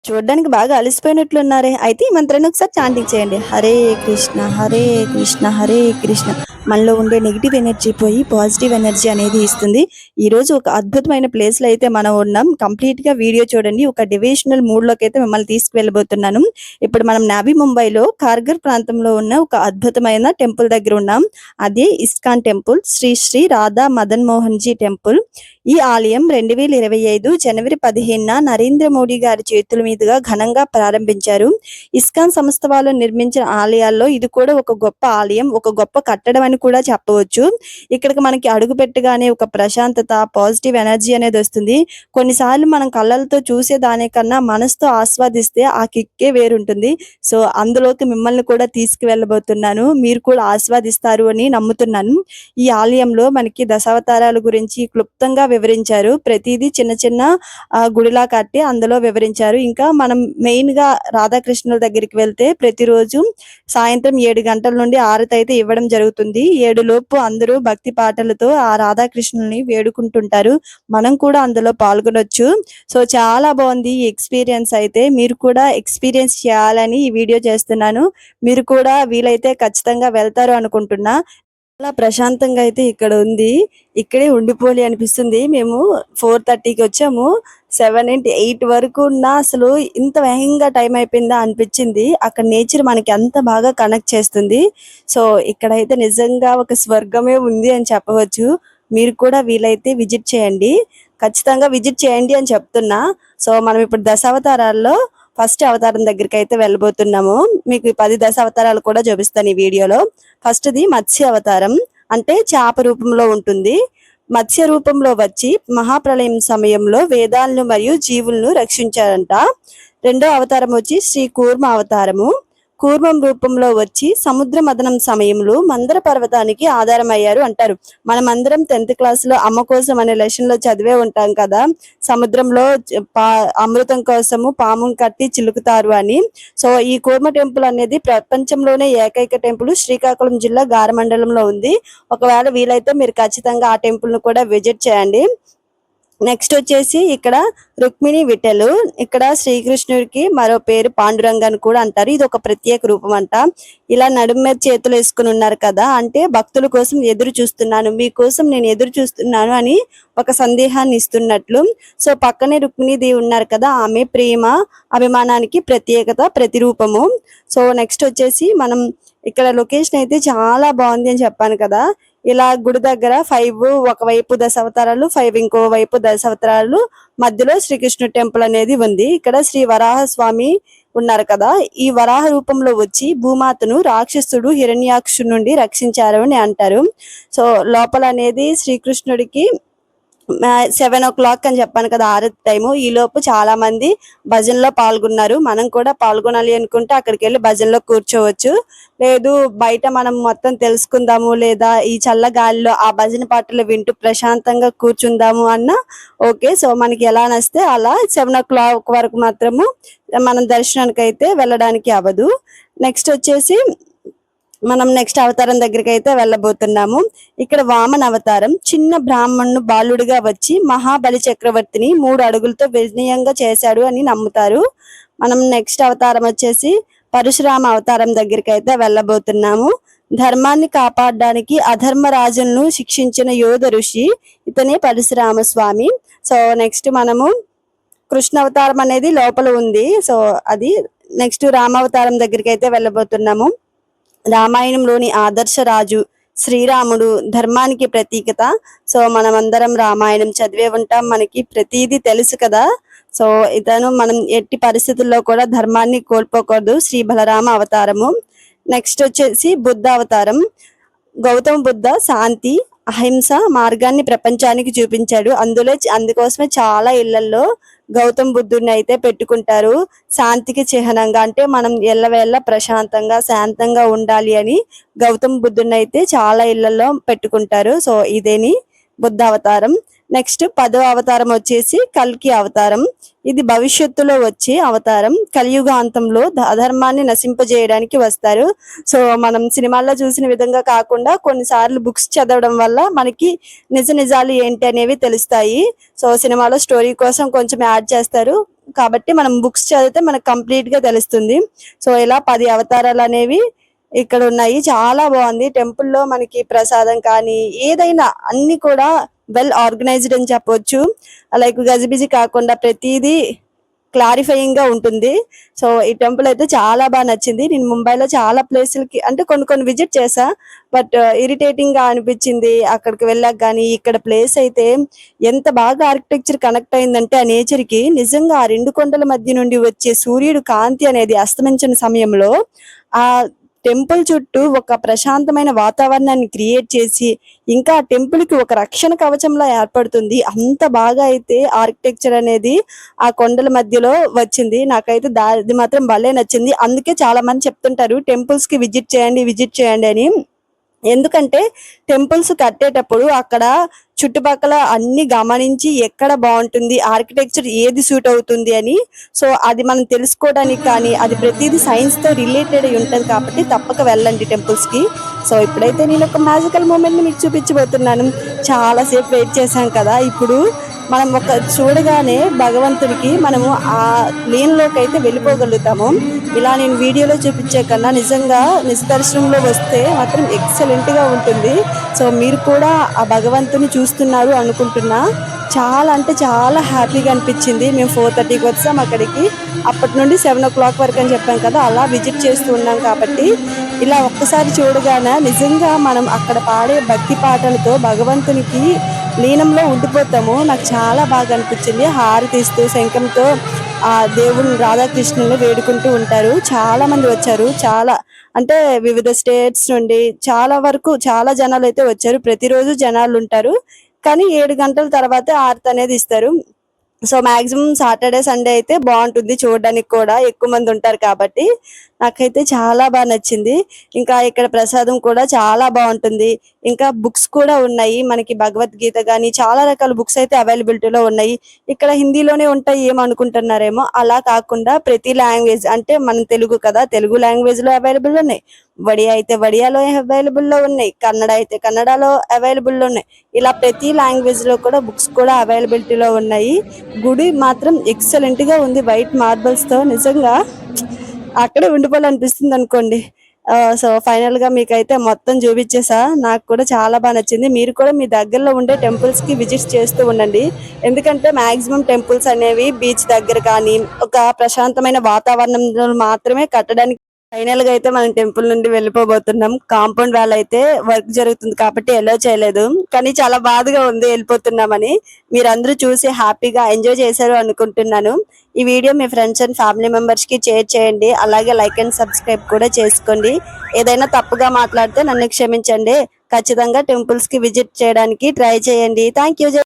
చూడ్డానికి బాగా అలసిపోయినట్లున్నారే. అయితే ఈ మంత్రాన్ని ఒకసారి చాంటింగ్ చేయండి. హరే కృష్ణ, హరే కృష్ణ, హరే కృష్ణ. మనలో ఉండే నెగెటివ్ ఎనర్జీ పోయి పాజిటివ్ ఎనర్జీ అనేది ఇస్తుంది. ఈరోజు ఒక అద్భుతమైన ప్లేస్‌లో అయితే మనం ఉన్నాం. కంప్లీట్‌గా వీడియో చూడండి. ఒక డివోషనల్ మూడ్‌లోకైతే మిమ్మల్ని తీసుకువెళ్ళబోతున్నాను. ఇప్పుడు మనం నావీ ముంబైలో కార్గర్ ప్రాంతంలో ఉన్న ఒక అద్భుతమైన టెంపుల్ దగ్గర ఉన్నాం. అదే ఇస్కాన్ టెంపుల్. శ్రీ శ్రీ రాధా మదన్ మోహన్ జీ టెంపుల్. ఈ ఆలయం 2025 జనవరి 15న నరేంద్ర మోడీ గారి చేతుల మీదుగా ఘనంగా ప్రారంభించారు. ఇస్కాన్ సంస్థ వాళ్ళు నిర్మించిన ఆలయాల్లో ఇది కూడా ఒక గొప్ప ఆలయం, ఒక గొప్ప కట్టడం అని కూడా చెప్పవచ్చు. ఇక్కడికి మనకి అడుగు పెట్టగానే ఒక ప్రశాంతత, పాజిటివ్ ఎనర్జీ అనేది వస్తుంది. కొన్నిసార్లు మనం కళ్ళలతో చూసే దానికన్నా మనసుతో ఆస్వాదిస్తే ఆ కిక్కే వేరుంటుంది. సో అందులోకి మిమ్మల్ని కూడా తీసుకువెళ్ళబోతున్నాను. మీరు కూడా ఆస్వాదిస్తారు అని నమ్ముతున్నాను. ఈ ఆలయంలో మనకి దశావతారాల గురించి క్లుప్తంగా వివరించారు. ప్రతిదీ చిన్న చిన్న గుడిలా కట్టి అందులో వివరించారు. ఇంకా మనం మెయిన్‌గా రాధాకృష్ణుల దగ్గరికి వెళ్తే ప్రతిరోజు సాయంత్రం 7 గంటల నుండి హారతి అయితే ఇవ్వడం జరుగుతుంది. 7 లోపు అందరూ భక్తి పాటలతో ఆ రాధాకృష్ణుల్ని వేడుకుంటుంటారు. మనం కూడా అందులో పాల్గొనొచ్చు. సో చాలా బాగుంది ఈ ఎక్స్‌పీరియన్స్ అయితే. మీరు కూడా ఎక్స్‌పీరియన్స్ చేయాలని ఈ వీడియో చేస్తున్నాను. మీరు కూడా వీలైతే ఖచ్చితంగా వెళ్తారు అనుకుంటున్నా. చాలా ప్రశాంతంగా అయితే ఇక్కడ ఉంది. ఇక్కడే ఉండిపోవాలి అనిపిస్తుంది. మేము 4:30కి వచ్చాము. 7 ఏంటి 8 వరకు ఉన్నా అసలు ఇంత వేగంగా టైం అయిపోయిందా అనిపించింది. అక్కడ నేచర్ మనకి అంత బాగా కనెక్ట్ చేస్తుంది. సో ఇక్కడైతే నిజంగా ఒక స్వర్గమే ఉంది అని చెప్పవచ్చు. మీరు కూడా వీలైతే విజిట్ చేయండి. ఖచ్చితంగా విజిట్ చేయండి అని చెప్తున్నా. సో మనం ఇప్పుడు దశావతారాల్లో ఫస్ట్ అవతారం దగ్గరికైతే వెళ్ళబోతున్నాము. మీకు ఈ 10 దశావతారాలు కూడా చూపిస్తాను ఈ వీడియోలో. ఫస్ట్‌ది మత్స్య అవతారం. అంటే చేప రూపంలో ఉంటుంది. మత్స్య రూపంలో వచ్చి మహాప్రళయం సమయంలో వేదాలను మరియు జీవులను రక్షించారంట. రెండో అవతారం వచ్చి శ్రీ కూర్మ అవతారము. కూర్మం రూపంలో వచ్చి సముద్ర మథనం సమయంలో మందర పర్వతానికి ఆధారమయ్యారు అంటారు. మనమందరం 10th క్లాస్‌లో అమ్మ కోసం అనే లెసన్‌లో చదివే ఉంటాం కదా. సముద్రంలో అమృతం కోసము పామును కట్టి చిలుకుతారు అని. సో ఈ కూర్మ టెంపుల్ అనేది ప్రపంచంలోనే ఏకైక టెంపుల్ శ్రీకాకుళం జిల్లా గార మండలంలో ఉంది. ఒకవేళ వీలైతే మీరు ఖచ్చితంగా ఆ టెంపుల్‌ను కూడా విజిట్ చేయండి. నెక్స్ట్ వచ్చేసి ఇక్కడ రుక్మిణి విఠలు. ఇక్కడ శ్రీకృష్ణుడికి మరో పేరు పాండురంగ అని కూడా అంటారు. ఇది ఒక ప్రత్యేక రూపం అంట. ఇలా నడుము మీద చేతులు వేసుకుని ఉన్నారు కదా, అంటే భక్తుల కోసం ఎదురు చూస్తున్నాను, మీకోసం నేను ఎదురు చూస్తున్నాను అని ఒక సందేహాన్ని ఇస్తున్నట్లు. సో పక్కనే రుక్మిణీదేవి ఉన్నారు కదా, ఆమె ప్రేమ అభిమానానికి ప్రత్యేకత ప్రతిరూపము. సో నెక్స్ట్ వచ్చేసి మనం ఇక్కడ లొకేషన్ అయితే చాలా బాగుంది అని చెప్పాను కదా. ఇలా గుడి దగ్గర 5 ఒకవైపు దశావతారాలు, 5 ఇంకో వైపు దశావతారాలు, మధ్యలో శ్రీకృష్ణుడి టెంపుల్ అనేది ఉంది. ఇక్కడ శ్రీ వరాహ స్వామి ఉన్నారు కదా, ఈ వరాహ రూపంలో వచ్చి భూమాతను రాక్షసుడు హిరణ్యాక్షుడి నుండి రక్షించారు అని అంటారు. సో లోపల అనేది శ్రీకృష్ణుడికి 7 o'clock అని చెప్పాను కదా ఆరతి టైము. ఈ లోపు చాలా మంది భజనలో పాల్గొన్నారు. మనం కూడా పాల్గొనాలి అనుకుంటే అక్కడికి వెళ్ళి భజనలో కూర్చోవచ్చు. లేదు బయట మనం మొత్తం తెలుసుకుందాము, లేదా ఈ చల్ల గాలిలో ఆ భజన పాటలు వింటూ ప్రశాంతంగా కూర్చుందాము అన్న ఓకే. సో మనకి ఎలా నస్తే అలా 7 o'clock వరకు మాత్రము మనం దర్శనానికి అయితే వెళ్ళడానికి అవ్వదు. నెక్స్ట్ వచ్చేసి మనం నెక్స్ట్ అవతారం దగ్గరికి అయితే వెళ్ళబోతున్నాము. ఇక్కడ వామన అవతారం. చిన్న బ్రాహ్మణుడు బాలుడిగా వచ్చి మహాబలి చక్రవర్తిని 3 అడుగులతో విజయంగా చేశాడు అని నమ్ముతారు. మనం నెక్స్ట్ అవతారం వచ్చేసి పరశురామ అవతారం దగ్గరికి అయితే వెళ్ళబోతున్నాము. ధర్మాన్ని కాపాడడానికి అధర్మ రాజులను శిక్షించిన యోధ ఋషి ఇతనే పరశురామ స్వామి. సో నెక్స్ట్ మనము కృష్ణ అవతారం అనేది లోపల ఉంది. సో అది నెక్స్ట్ రామావతారం దగ్గరికి అయితే వెళ్ళబోతున్నాము. రామాయణంలోని ఆదర్శ రాజు శ్రీరాముడు ధర్మానికి ప్రతీకత. సో మనమందరం రామాయణం చదివే ఉంటాం, మనకి ప్రతిదీ తెలుసు కదా. సో ఇతను మనం ఎట్టి పరిస్థితుల్లో కూడా ధర్మాన్ని కోల్పోకూడదు. శ్రీ బలరామ అవతారము. నెక్స్ట్ వచ్చేసి బుద్ధ అవతారం. గౌతమ బుద్ధ శాంతి అహింస మార్గాన్ని ప్రపంచానికి చూపించాడు. అందుకోసమే చాలా ఇళ్లలో గౌతమ బుద్ధుడిని అయితే పెట్టుకుంటారు శాంతికి చిహ్నంగా. అంటే మనం ఎల్లవేళ ప్రశాంతంగా శాంతంగా ఉండాలి అని గౌతమ బుద్ధుడిని అయితే చాలా ఇళ్లలో పెట్టుకుంటారు. సో ఇదేని బుద్ధ అవతారం. నెక్స్ట్ 10వ అవతారం వచ్చేసి కల్కి అవతారం. ఇది భవిష్యత్తులో వచ్చే అవతారం. కలియుగాంతంలో అధర్మాన్ని నశింపజేయడానికి వస్తారు. సో మనం సినిమాల్లో చూసిన విధంగా కాకుండా కొన్నిసార్లు బుక్స్ చదవడం వల్ల మనకి నిజాలు ఏంటి అనేవి తెలుస్తాయి. సో సినిమాలో స్టోరీ కోసం కొంచెం యాడ్ చేస్తారు, కాబట్టి మనం బుక్స్ చదివితే మనకు కంప్లీట్ గా తెలుస్తుంది. సో ఇలా 10 అవతారాలు అనేవి ఇక్కడ ఉన్నాయి. చాలా బాగుంది. టెంపుల్లో మనకి ప్రసాదం కానీ ఏదైనా అన్ని కూడా వెల్ ఆర్గనైజ్డ్ అని చెప్పొచ్చు. లైక్ గజిబిజి కాకుండా ప్రతిదీ క్లారిఫైయింగ్ గా ఉంటుంది. సో ఈ టెంపుల్ అయితే చాలా బాగా నచ్చింది. నేను ముంబైలో చాలా ప్లేసులకి అంటే కొన్ని విజిట్ చేశా. బట్ ఇరిటేటింగ్ గా అనిపించింది అక్కడికి వెళ్ళాక. కానీ ఇక్కడ ప్లేస్ అయితే ఎంత బాగా ఆర్కిటెక్చర్ కనెక్ట్ అయిందంటే ఆ నేచర్ కి, నిజంగా ఆ రెండు కొండల మధ్య నుండి వచ్చే సూర్యుడు కాంతి అనేది అస్తమించిన సమయంలో ఆ టెంపుల్ చుట్టూ ఒక ప్రశాంతమైన వాతావరణాన్ని క్రియేట్ చేసి, ఇంకా ఆ టెంపుల్ కి ఒక రక్షణ కవచంలా ఏర్పడుతుంది. అంత బాగా అయితే ఆర్కిటెక్చర్ అనేది ఆ కొండల మధ్యలో వచ్చింది. నాకైతే అది మాత్రం భలే నచ్చింది. అందుకే చాలా మంది చెప్తుంటారు టెంపుల్స్ కి విజిట్ చేయండి అని. ఎందుకంటే టెంపుల్స్ కట్టేటప్పుడు అక్కడ చుట్టుపక్కల అన్ని గమనించి ఎక్కడ బాగుంటుంది, ఆర్కిటెక్చర్ ఏది సూట్ అవుతుంది అని. సో అది మనం తెలుసుకోవడానికి కానీ, అది ప్రతిదీ సైన్స్ తో రిలేటెడ్ అయి ఉంటది కాబట్టి తప్పక వెళ్ళండి టెంపుల్స్ కి. సో ఇప్పుడైతే నేను ఒక మ్యాజికల్ మూమెంట్ ని మీకు చూపించబోతున్నాను. చాలా సేపు వెయిట్ చేశాం కదా, ఇప్పుడు మనం ఒక చూడగానే భగవంతుడికి మనము ఆ లీన్లోకి అయితే వెళ్ళిపోగలుగుతాము. ఇలా నేను వీడియోలో చూపించే కన్నా నిజంగా నిజదర్శనంలో వస్తే మాత్రం ఎక్సలెంట్ గా ఉంటుంది. సో మీరు కూడా ఆ భగవంతుని చూస్తున్నారు అనుకుంటున్నా. చాలా అంటే చాలా హ్యాపీగా అనిపించింది. మేము 4:30కి వచ్చాం అక్కడికి. అప్పటి నుండి 7 o'clock వరకు అని చెప్పాం కదా, అలా విజిట్ చేస్తూ ఉన్నాం కాబట్టి ఇలా ఒక్కసారి చూడగానే నిజంగా మనం అక్కడ పాడే భక్తి పాటలతో భగవంతునికి లీనంలో ఉండిపోతాము. నాకు చాలా బాగా అనిపించింది. హారతి ఇస్తూ శంఖంతో ఆ దేవుని రాధాకృష్ణుని వేడుకుంటూ ఉంటారు. చాలా మంది వచ్చారు. చాలా అంటే వివిధ స్టేట్స్ నుండి చాలా వరకు చాలా జనాలు అయితే వచ్చారు. ప్రతిరోజు జనాలు ఉంటారు. కానీ 7 గంటల తర్వాత హారతి అనేది ఇస్తారు. సో మాక్సిమం సాటర్డే సండే అయితే బాగుంటుంది చూడడానికి కూడా, ఎక్కువ మంది ఉంటారు కాబట్టి. నాకైతే చాలా బాగా నచ్చింది. ఇంకా ఇక్కడ ప్రసాదం కూడా చాలా బాగుంటుంది. ఇంకా బుక్స్ కూడా ఉన్నాయి మనకి, భగవద్గీత కానీ చాలా రకాల బుక్స్ అయితే అవైలబిలిటీలో ఉన్నాయి. ఇక్కడ హిందీలోనే ఉంటాయి ఏమనుకుంటున్నారేమో, అలా కాకుండా ప్రతి లాంగ్వేజ్ అంటే మన తెలుగు కదా, తెలుగు లాంగ్వేజ్ లో అవైలబుల్ ఉన్నాయి. వడియా అయితే వడియాలో అవైలబుల్ లో ఉన్నాయి. కన్నడ అయితే కన్నడలో అవైలబుల్ లో ఉన్నాయి. ఇలా ప్రతి లాంగ్వేజ్ లో కూడా బుక్స్ కూడా అవైలబిలిటీలో ఉన్నాయి. గుడి మాత్రం ఎక్సలెంట్ గా ఉంది, వైట్ మార్బల్స్ తో. నిజంగా అక్కడే ఉండిపోవాలనిపిస్తుంది అనుకోండి. సో ఫైనల్ గా మీకైతే మొత్తం చూపించేసా. నాకు కూడా చాలా బాగా నచ్చింది. మీరు కూడా మీ దగ్గరలో ఉండే టెంపుల్స్ కి విజిట్ చేస్తూ ఉండండి. ఎందుకంటే మాక్సిమం టెంపుల్స్ అనేవి బీచ్ దగ్గర కానీ ఒక ప్రశాంతమైన వాతావరణంలో మాత్రమే కట్టడానికి. ఫైనల్ గా అయితే మనం టెంపుల్ నుండి వెళ్ళిపోబోతున్నాం. కాంపౌండ్ వాల్ అయితే వర్క్ జరుగుతుంది కాబట్టి ఎలో చేయలేదు. కానీ చాలా బాధగా ఉంది వెళ్ళిపోతున్నామని. మీరందరూ చూసి హ్యాపీగా ఎంజాయ్ చేశారు అనుకుంటున్నాను. ఈ video me friends and family members కి షేర్ చేయండి. అలాగే లైక్ అండ్ సబ్స్క్రైబ్ కూడా చేసుకోండి. ఏదైనా తప్పుగా మాట్లాడితే నన్ను క్షమించండి. ఖచ్చితంగా టెంపుల్స్ కి విజిట్ చేయడానికి ట్రై చేయండి. Thank you.